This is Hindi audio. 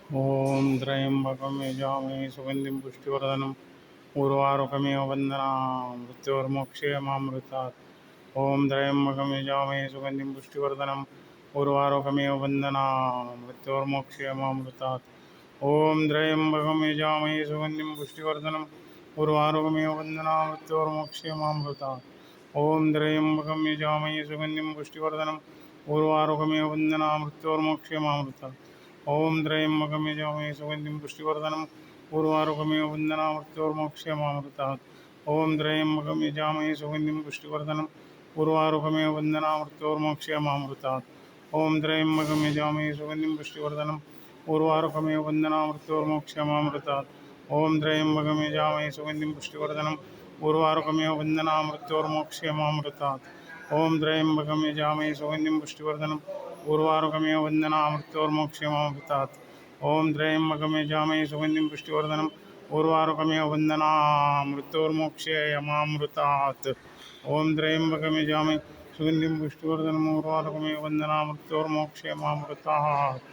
ॐ त्र्यम्बकं यजामहे सुगन्धिं पुष्टिवर्धनम् उर्वारुकमिव वन्दनामि मृत्योर्मोक्षयमामृतात्। ॐ त्र्यम्बकं यजामहे सुगन्धिं पुष्टिवर्धनम् उर्वारुकमिव वन्दनामि मृत्योर्मोक्षयमामृतात्। ॐ त्र्यम्बकं यजामहे सुगन्धिं पुष्टिवर्धनम् उर्वारुकमिव वन्दनामि मृत्योर्मोक्षयमामृतात्। ॐ त्र्यम्बकं यजामहे सुगन्धिं पुष्टिवर्धनम् उर्वारुकमिव वन्दनामि मृत्योर्मोक्षयमामृतात्। ॐ त्र्यम्बकं यजामहे सुगन्धिं पुष्टिवर्धनम् उर्वारुकमिव वन्दनामृत्योर्मोक्षयमामृतात्। ॐ त्र्यम्बकं यजामहे सुगन्धिं पुष्टिवर्धनम् उर्वारुकमिव वन्दनामृत्योर्मोक्षयमामृतात्। ॐ त्र्यम्बकं यजामहे सुगन्धिं पुष्टिवर्धनम् उर्वारुकमिव वन्दनामृत्योर्मोक्षयमामृतात्। ॐ त्र्यम्बकं यजामहे सुगन्धिं पुष्टिवर्धनम् उर्वारुकमिव वन्दनामृत्योर्मोक्षयमामृतात्। ॐ त्र्यम्बकं यजामहे सुगन्धिं पुष्टिवर्धनम् उर्वारुकमिव वन्दनामृत्योर्मोक्षयमामृतात्। ॐ त्र्यम्बकं यजामहे सुगन्धिं पुष्टिवर्धनम् उर्वारुकमिव वन्दनामृत्योर्मोक्षयमामृतात्। ॐ त्र्यम्बकं यजामहे सुगन्धिं पुष्टिवर्धनम् उर्वारुकमिव वन्दनामृत्योर्मोक्षयमामृतात्।